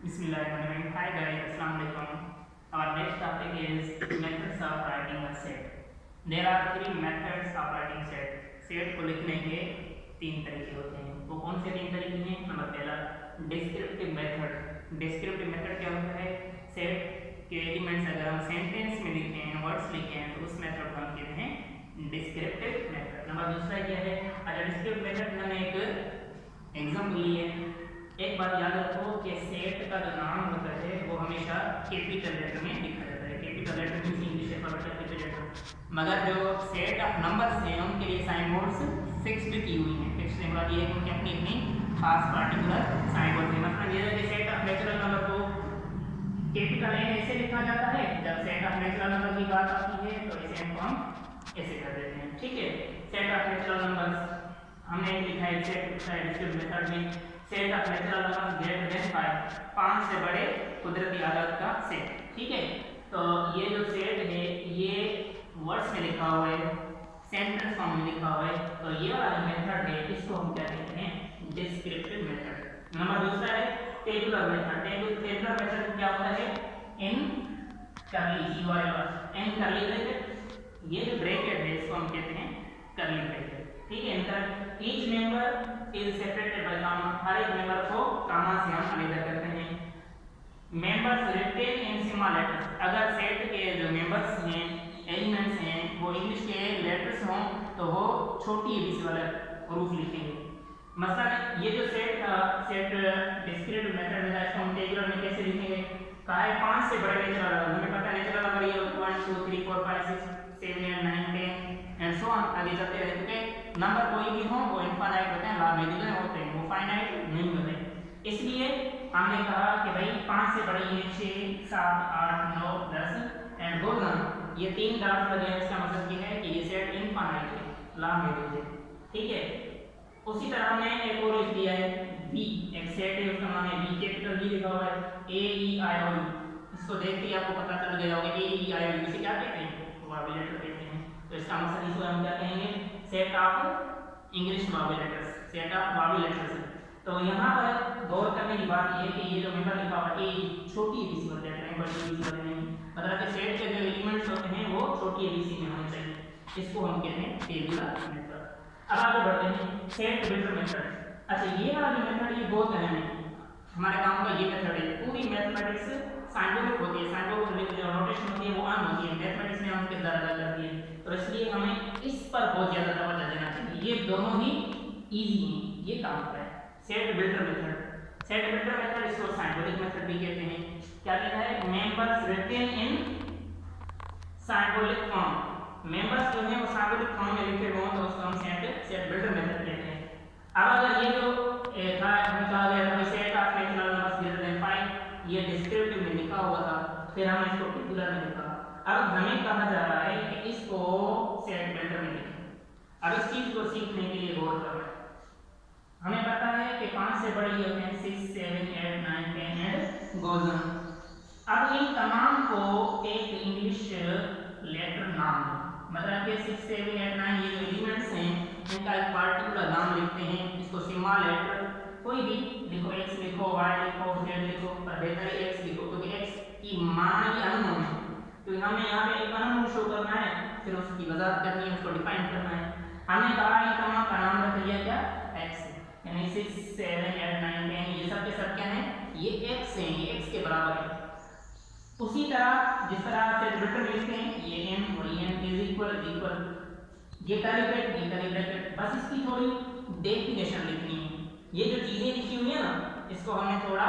Bismillahirrahmanirrahim. Hi guys, Assalamu alaikum. Our next topic is methods of writing a set. There are three methods of writing set. Set को लिखने के तीन तरीके होते हैं. वो कौन से तीन तरीके हैं? नंबर पहला डिस्क्रिप्टिव मेथड. डिस्क्रिप्टिव मेथड क्या होता है? सेट के एलिमेंट्स अगर हम सेंटेंस में लिखे हैं, वर्ड्स लिखे हैं, तो उस मेथड को हम कहते हैं डिस्क्रिप्टिव मेथड. नंबर दूसरा क्या है? अच्छा, डिस्क्रिप्टिव मेथड मैंने एक एग्जाम्पल ली है. एक बात याद रखो कि सेट का जो नाम होता है वो हमेशा कैपिटल लेटर में लिखा जाता है. Capital letter means English alphabet capital letter. मगर जो सेट ऑफ नंबर्स हैं उनके लिए साइन बोर्ड्स फिक्स्ड की हुई हैं. फिक्स्ड से मतलब ये है कि उनकी अपनी अपनी खास पार्टिकुलर साइन बोर्ड है. मतलब ये है कि सेट ऑफ नेचुरल नंबर को कैपिटल ए ऐसे लिखा जाता है. जब सेट ऑफ नेचुरल नंबर की बात आती है तो इसे हम ऐसे कर देते हैं. ठीक है. सेट ऑफ नेचुरल नंबर्स हमने लिखा है सेट डिस्क्रिप्टिव मेथड में. Set of natural number greater than 5, 5 से बड़े कुदरती आदाद का सेट. ठीक है. तो ये जो सेट है ये वर्ड्स में लिखा हुआ है, सेंटेंस फॉर्म में लिखा हुआ है. तो ये वाला मेथड है इसको हम क्या कहते हैं? Descriptive method. नंबर दूसरा है टेबुलर मेथड. टेबुलर मेथड क्या होता है? इन करली इन करली ब्रैकेट. ये जो ब्रैकेट है इसको हम कहते हैं करली ब्रैकेट. ठीक है. इनका each member is separated by comma. हर एक मेंबर को कामा से हम अलग करते हैं. Members written in small letters. अगर सेट के जो मेंबर्स हैं, एलिमेंट्स हैं, वो इंग्लिश के लेटर्स हों तो वो छोटी एबीसी वाला हरूफ लिखेंगे. मतलब ये जो सेट डिस्क्रिप्टिव मेथड है इसको हम टेबुलर में कैसे लिखेंगे? कहा है 5 से बड़े नेचुरल नंबर. हमें पता है नेचुरल नंबर ये 1 2 3 4 5 6 7 8 9 10 एंड सो ऑन. आगे चलते रहते हैं. नंबर कोई भी हो वो इनफाइनाइट होते हैं, लामेडुलर होते हैं, वो फाइनाइट नहीं होते. इसलिए हमने कहा कि भाई 5 से बड़ी है 6 7 8 9 10 एंड गोल्डन. ये तीन ग्राफ लगे हैं. इसका मतलब ये है कि ये सेट इनफाइनाइट है, लामेडुलर है. ठीक है. उसी तरह हमने एक और लिख दिया है वी. एक सेट है उसका नाम है वी. कैपिटल वी लिखा हुआ है ए ई आई ओ यू. इसको देख के आपको पता चल गया होगा ए ई आई ओ यू इसे क्या कहते हैं? वोवेल लेटर कहते हैं. तो इसका मतलब इसको हम क्या कहेंगे? Set of English vowel letters. Set of vowel letters. तो यहाँ पर गौर करने की बात यह है कि ये जो मेंबर लिखा हुआ है ए छोटी एबीसी वाले लेटर हैं, बड़ी एबीसी वाले नहीं. मतलब कि सेट के जो एलिमेंट्स होते हैं वो छोटी एबीसी में होने चाहिए. इसको हम कहते हैं टेबुलर मेथड. अब आगे बढ़ते हैं सेट बिल्डर मेथड. अच्छा, ये वाला जो मेथड ये बहुत अहम है. हमारे काम का ये मेथड है. पूरी मैथमेटिक्स साइंटिफिक होती है. साइंटिफिक जो नोटेशन होती है वो आम होती है. मैथमेटिक्स में हम किरदार अदा करती है. तो इसलिए हमें इस पर बहुत ज़्यादा तवज्जो देना चाहिए. ये दोनों ही ईजी हैं. ये काम होता है set builder method. Set builder method इसको साइंटिफिक मेथड भी कहते हैं. क्या कहता है? मेंबर्स रिटेन इन साइंबोलिक फॉर्म. मेंबर्स जो हैं वो साइंबोलिक फॉर्म में लिखे हुए हैं तो उसको हम सेट बिल्डर मेथड कहते हैं. अब अगर ये जो था हमें कहा गया था set of natural numbers greater than 5, ये डिस्क्रिप्टिव में लिखा हुआ था, फिर हमने इसको टेबुलर में लिखा. अब हमें कहा जा रहा है कि इसको सेट बिल्डर में लिखें. अब इस चीज को सीखने के लिए गौर करना. हमें पता है कि 5 से बड़ी होते हैं 6 7 8 9 10 एंड गोज़ ऑन. अब इन तमाम को एक इंग्लिश लेटर नाम दो. मतलब कि 6 7 8 9 ये जो एलिमेंट्स हैं इनका एक पार्टिकुलर नाम लिखते हैं. इसको स्मॉल लेटर कोई भी लिखो, x लिखो, y लिखो, z लिखो, पर बेहतर है x लिखो क्योंकि x की मान ही अननोन है. तो हमें यहाँ पे एक अननोन शो करना है, फिर उसकी वजाहत करनी है, उसको डिफाइन करना है. हमने कहा इन तमाम का नाम रख दिया क्या? x. यानी 6 7 8 9 10 ये सब के सब क्या हैं? ये x हैं. ये x के बराबर है. उसी तरह जिस तरह से रिटर्न लिखते हैं ये m और n इज इक्वल ये कर्ली ब्रैकेट. बस इसकी थोड़ी डेफिनेशन लिखनी है. ये जो चीजें लिखी हुई है ना इसको हमें थोड़ा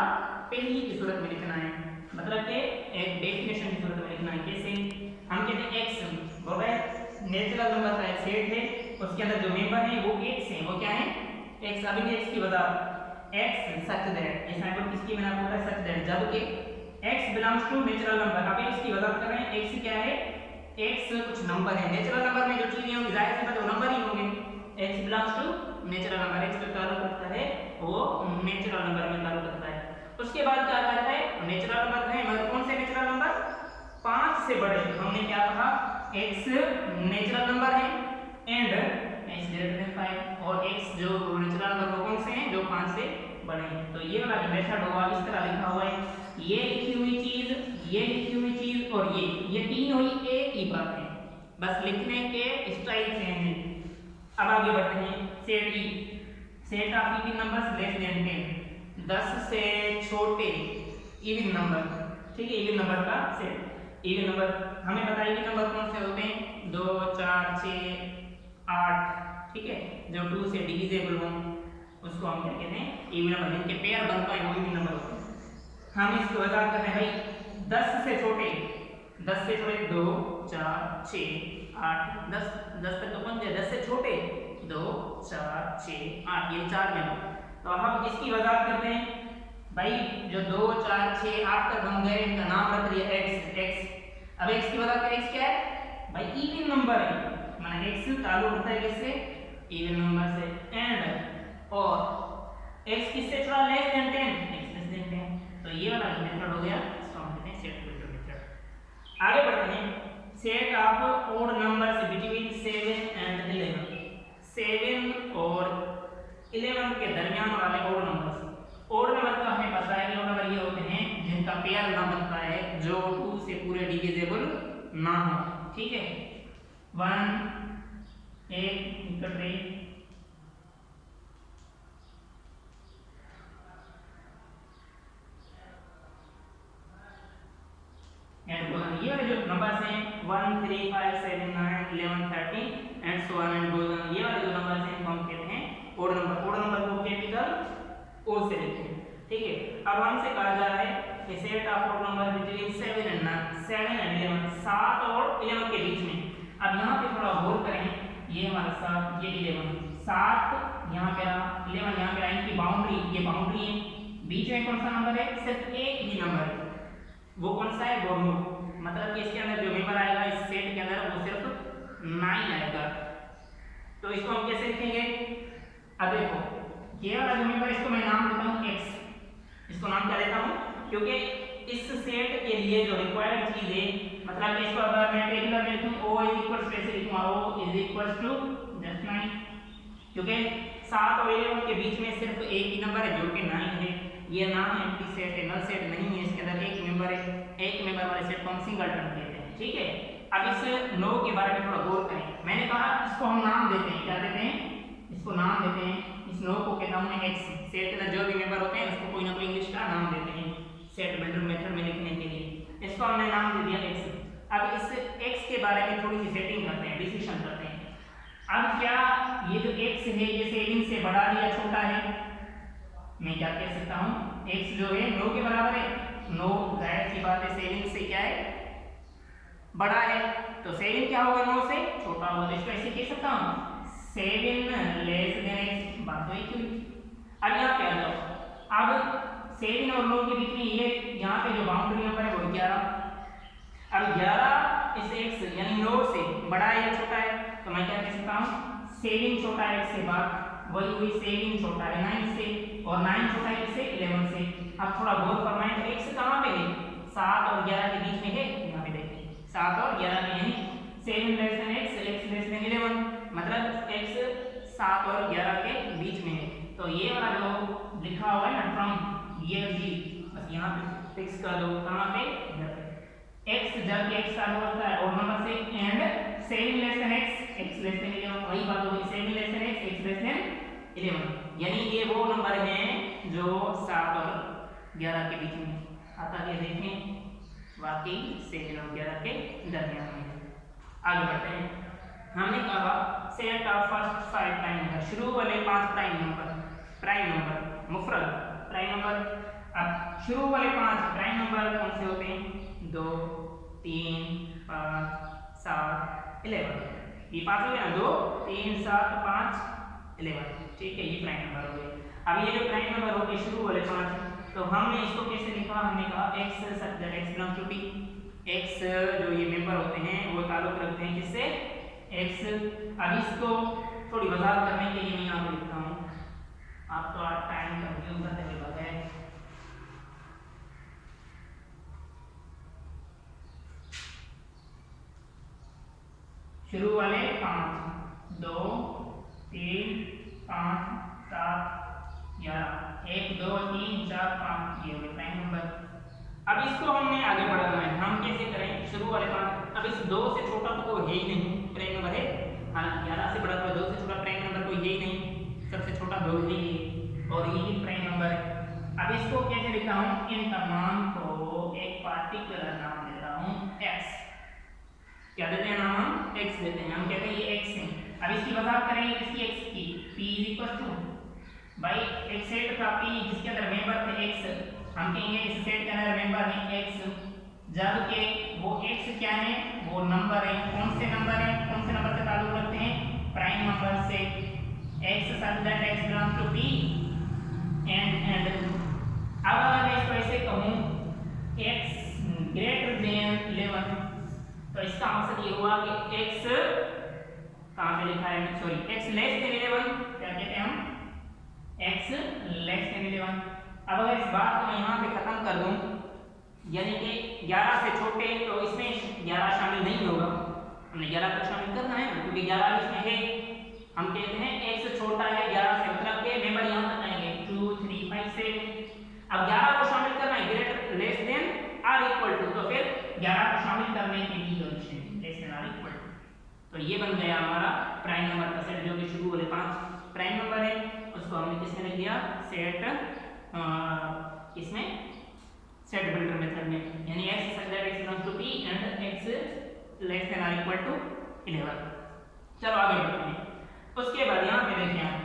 पहली की सूरत में लिखना है. मतलब कि एक डेफिनेशन की सूरत में लिखना है. कैसे? हम कहते हैं x वो है नेचुरल नंबर का एक सेट है. उसके अंदर जो मेंबर है वो x है. वो क्या है? x. अभी x की वजह x सच दैट. ये साइंबल किसकी मैंने आपको बताया? Such that. जबकि x belongs to natural number. अब x की वजह कर रहे हैं. x क्या है? x कुछ नंबर है. नेचुरल नंबर में जो चीजें होंगी जाहिर सी बात है वो नंबर ही होंगे. x belongs to natural number. x का ताल्लुक रखता है वो नेचुरल नंबर में ताल्लुक रखता है. उसके बाद क्या करता है? नेचुरल नंबर है मगर कौन से नेचुरल नंबर? 5 से बड़े. हमने क्या कहा? x नेचुरल नंबर है एंड x ग्रेटर देन 5 और x जो नेचुरल नंबर वो कौन से हैं? जो 5 से बड़े हैं। तो ये वाला मेथड होगा, इस तरह लिखा हुआ है, ये लिखी हुई चीज, ये लिखी हुई चीज और ये तीन हुई एक ही बात है, बस लिखने के स्टाइल चेंज है। अब आगे बढ़ते हैं। Set E, set of even numbers less than 10, 10 से छोटे इवन नंबर, ठीक है, इवन नंबर का सेट। इवन नंबर हमें पता है, इवन नंबर कौन से होते हैं, 2 4 6 8, ठीक है, जो 2 से डिविजिबल हो उसको हम क्या कहते हैं, इवन नंबर, जिनके पेयर बनता है वो इवन नंबर होते हैं। हम इसको बता करते हैं भाई 10 से छोटे, 10 से छोटे 2 4 6 8 10, 10 तक तो पहुंच गए, 10 से छोटे 2 4 6 8, ये 4 में। तो हम इसकी वजाहत करते हैं भाई, जो 2 4 6 8 तक हम गए, इनका नाम रख दिया x। अब x की वजह x क्या है भाई, इवन नंबर है, माने x चालू होता है किससे, इवन नंबर से, एंड और x किससे थोड़ा less than 10, x less than 10। तो ये वाला मेथड हो गया, इसको हम कहते हैं सेट फिल्टर मेथड। आगे बढ़ते हैं। Set of odd numbers between 7 and 11, 7 और 11 के दरमियान वाले ओड नंबर्स। ओड नंबर का हमें पता है कि ओड नंबर ये होते हैं जिनका पेयर ना बनता है, जो 2 से पूरे डिविजिबल ना हो, ठीक है। 1 1 निकट रही, ये वाले जो नंबर्स हैं 1 3 5 7 9 11 13 and so on and goes on, ये वाले जो नंबर्स हैं इनको हम कहते हैं ओड नंबर। ओड नंबर को कैपिटल ओ से लिखते हैं, ठीक है। अब हमसे कहा जा रहा है कि set of odd number between 7 and 11, 7 और 11 के बीच में। अब यहाँ पे थोड़ा गौर करें, ये हमारा 7, ये 11, 7 यहाँ पे रहा, 11 यहाँ पे रहा, इनकी बाउंड्री, ये बाउंड्री है, बीच में कौन सा नंबर है, सिर्फ एक ही नंबर है, वो कौन सा है, बोर्नो। मतलब कि इसके अंदर जो मेंबर आएगा इस सेट के अंदर वो सिर्फ 9 आएगा। तो इसको हम कैसे लिखेंगे, अब देखो ये वाला जो मेंबर, इसको मैं नाम देता हूँ x, इसको नाम क्या देता हूँ, क्योंकि इस सेट के लिए जो रिक्वायर्ड चीज है, मतलब इसको अगर मैं टेबल में लिखूं o इज इक्वल टू, ऐसे लिखूंगा o is equal to just 9, क्योंकि 7 और 11 के बीच में सिर्फ एक ही नंबर है जो कि 9 है। ये नाम एम्प्टी सेट है, नल सेट नहीं है, इसके अंदर एक मेंबर है, एक मेंबर वाले सेट को हम सिंगलटन कहते हैं, ठीक है। अब इस 9 के बारे में थोड़ा गौर करें। मैंने कहा इसको हम नाम देते हैं, क्या देते हैं, इसको नाम देते हैं, इस 9 को कहता हूं मैं x। सेट के अंदर जो भी मेंबर होते हैं उसको कोई ना कोई इंग्लिश का नाम देते हैं सेट बिल्डर मेथड में लिखने के लिए, इसको हमने नाम दे दिया x। अब इस x के बारे में थोड़ी सी सेटिंग करते हैं, डिसीजन करते हैं। अब क्या ये जो x है ये 7 से बड़ा है या छोटा है, मैं क्या कह सकता हूँ, x जो है 9 के बराबर है, 9 जाहिर सी बात है 7 से क्या है, बड़ा है, तो 7 क्या होगा 9 से छोटा होगा, तो इसको ऐसे कह सकता हूँ 7 लेस देन x, बात तो एक ही। अब यहाँ पे आ जाओ, अब 7 और 9 के बीच में ये यहाँ पे जो बाउंड्री नंबर है वो 11। अब 11 इस x यानी 9 से बड़ा है या छोटा है, तो मैं क्या कह सकता हूँ 7 छोटा है x से, बात वही हुई, 7 छोटा है 9 से और 9 छोटा है इससे 11 से। अब थोड़ा गौर फरमाएं, तो x कहाँ पे है, 7 और 11 के बीच में है, यहाँ पे देखिए 7 और 11 में है, 7 less than x, x less than 11, मतलब x 7 और 11 के बीच में है। तो ये वाला जो लिखा हुआ है ना फ्रॉम ये जी, बस यहाँ पे फिक्स कर दो, कहाँ पे, इधर पे। x जब x चालू होता है और नंबर से and 7 less than x, x less than 11, वही बात होगी 7 less than x, x less than 11, यानी ये वो नंबर है जो 7 और 11 के बीच में आता है। देखें वाकई 7 और 11 के दरमियान में। आगे बढ़ते हैं। हमने कहा set of first 5 prime number, शुरू वाले 5 प्राइम नंबर मुफरद प्राइम नंबर। अब शुरू वाले 5 प्राइम नंबर कौन से होते हैं, 2 3 5 7 11, ये 5 हो गया, 2 3 7 5 11, ठीक है, ये प्राइम नंबर हो गए। अब ये जो प्राइम नंबर हो गए शुरू वाले 5, तो हमने इसको कैसे लिखा, हमने कहा x such that x belongs to t, x जो ये मेंबर होते हैं वो ताल्लुक रखते हैं किससे, x। अब इसको थोड़ी वजाहत करने के लिए मैं यहाँ पे लिखता हूँ, आप तो टाइम कंज्यूम करते हुए बगैर शुरू वाले 5 2 3 5 7 11 1 2 3 4 5 ये हो गए प्राइम नंबर। अब इसको हमने आगे बढ़ाना है, हम कैसे करें? शुरू वाले पार्ट, अब इस 2 से छोटा तो कोई है ही नहीं प्राइम नंबर है, हाँ 11 से बड़ा तो 2 से छोटा प्राइम नंबर कोई है ही नहीं, सबसे छोटा 2 ही है और यही प्राइम नंबर है। अब इसको कैसे लिखता हूँ? इन तमाम को एक पार्टिकुलर नाम देता हूँ x। क्या देते हैं नाम? हम x देते हैं, हम कहते हैं ये x है। अब इसकी वजाहत करेंगे इसकी x की, p इक्वल टू भाई एक सेट का p जिसके अंदर मेंबर थे x, हम कहेंगे इस सेट के अंदर मेंबर है x, जबकि वो x क्या है? वो नंबर है। कौन से नंबर है? कौन से नंबर से ताल्लुक रखते हैं? प्राइम नंबर से। x such that x belongs to p and अब अगर मैं इसको ऐसे कहूँ x ग्रेटर देन 11, तो इसका मतलब ये हुआ कि x कहाँ पे लिखा है? सॉरी, x लेस देन 11, क्या कहते हैं हम? x less than 11। अब अगर इस बात को मैं यहाँ पे खत्म कर दूँ, यानी कि 11 से छोटे, तो इसमें 11 शामिल नहीं होगा, हमने 11 को शामिल करना है क्योंकि 11 इसमें है। हम कहते हैं x छोटा है 11 से, मतलब के मेंबर यहाँ तक आएंगे 2 3 5 7। अब 11 को शामिल करना है greater less than or equal to, तो फिर 11 को शामिल करने के लिए condition less than or equal to, तो ये बन गया हमारा प्राइम नंबर का सेट, जो कि शुरू वाले 5 प्राइम नंबर है उसको हमने किसमें लिख दिया? सेट इसमें सेट बिल्डर मेथड में, यानी x such that x belongs to p and x less than or equal to 11। चलो आगे बढ़ते हैं। उसके बाद यहाँ पे देखिए हम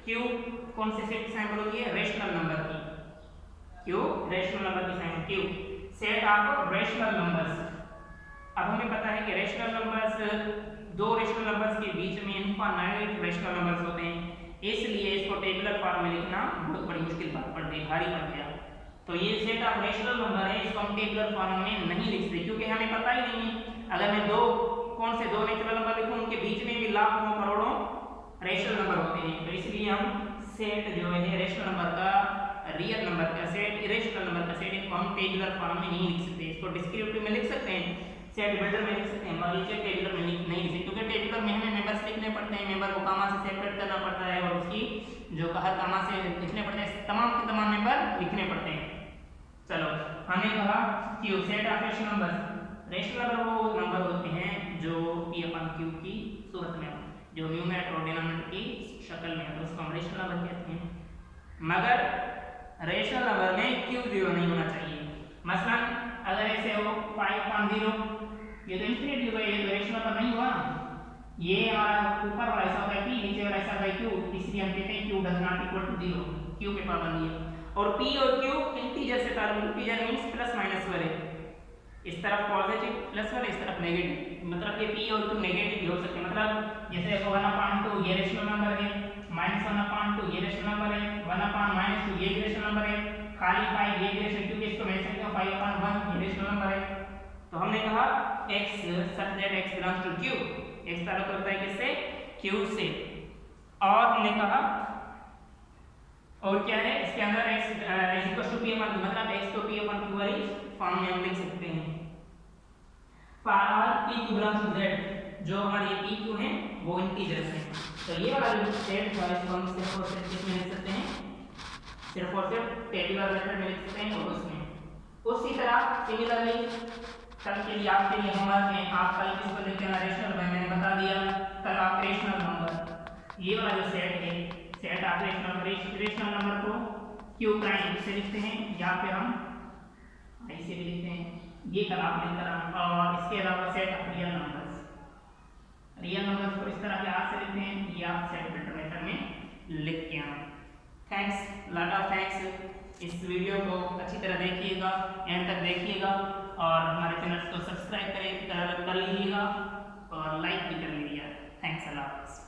q कौन से सेट की सैंपल होती है? रेशनल नंबर की। q रेशनल नंबर की sample, q set of rational numbers. अब हमें पता है कि रेशनल नंबर्स, दो रेशनल नंबर्स के बीच में इनफाइनाइट रेशनल नंबर्स होते हैं, इसलिए इसको टेबुलर फॉर्म में लिखना बहुत बड़ी मुश्किल बात पड़ गई, भारी पड़ गया। तो ये सेट ऑफ रेशनल नंबर है, इसको हम टेबुलर फॉर्म में नहीं लिख सकते क्योंकि हमें पता ही नहीं है। अगर मैं कौन से दो नेचुरल नंबर लिखूं, उनके बीच में भी लाखों करोड़ों रेशनल नंबर होते हैं, तो इसलिए हम सेट जो है रेशनल नंबर का, रियल नंबर का सेट, इरेशनल नंबर का सेट, इनको हम टेबुलर फॉर्म में नहीं लिख सकते। इसको डिस्क्रिप्टिव में लिख सकते हैं, सेट बिल्डर में लिख सकते हैं, मगर ये टेबुलर में नहीं लिख सकते क्योंकि टेबुलर में हमें मेंबर्स लिखने पड़ते हैं, मेंबर को कामा से सेपरेट करना पड़ता है और उसकी जो हर कामा से लिखने पड़ते हैं, तमाम के तमाम मेंबर लिखने पड़ते हैं। चलो हमने कहा q set of rational numbers. Rational number वो नंबर होते हैं जो p/q की सूरत में हो, जो न्यूमरेटर और डिनोमिनेटर की शक्ल में है, तो उसको हम रेशनल नंबर कहते हैं। मगर रेशनल नंबर में q 0 नहीं होना चाहिए। मसलन अगर ऐसे हो 5/0, ये तो इंफिनिटी हो गया, ये तो रेशनल नंबर नहीं हुआ। ये हमारा ऊपर वाला हिस्सा होता है p, नीचे वाला हिस्सा होता है q, इसलिए हम कहते हैं q does not equal to 0, q पे पाबंदी है। और p और q इंटीजर से ताल्लुक, इंटीजर मींस प्लस माइनस वाले, इस तरफ पॉजिटिव प्लस वाले, इस तरफ नेगेटिव, मतलब ये p और q नेगेटिव भी हो सकते हैं। मतलब जैसे 1/2 ये रेशनल नंबर है, -1/2 ये रेशनल नंबर है, 1/-2 ये रेशनल नंबर है, खाली 5 ये रेशनल, क्योंकि इसको मैं सकता हूं 5/1 ये रेशनल नंबर है। तो हमने कहा x such that x belongs to q, x ताल्लुक रखता है किससे? q से। और हमने कहा और क्या है इसके अंदर x p/q, मतलब x को p/q वाली फॉर्म में हम लिख सकते हैं। For all p belongs to z, जो हमारे p q हैं वो इंटीजर्स हैं, तो ये वाला जो सेट है इसको हम सिर्फ और सिर्फ किसमें लिख सकते हैं? सिर्फ और सिर्फ टेबुलर मेथड में लिख सकते हैं और उसमें। उसी तरह सिमिलरली कल के लिए आपके लिए होमवर्क है, आप कल किसको लिखते हैं? रेशनल नंबर, मैंने बता दिया कल आप रेशनल नंबर, ये वाला जो सेट है सेट ऑफ रेशनल नंबर को q प्राइम से लिखते हैं या फिर हम ऐसे भी लिखते हैं, ये कल आप लिखकर आना। और इसके अलावा सेट ऑफ रियल नंबर्स को इस तरह के हाथ से लिखते हैं, ये आप सेट बिल्डर मेथड में लिख के आना। Thanks, lot of thanks. इस वीडियो को अच्छी तरह देखिएगा, एंड तक देखिएगा और हमारे चैनल को सब्सक्राइब कर लीजिएगा और लाइक भी कर लीजिएगा। Thanks a lot.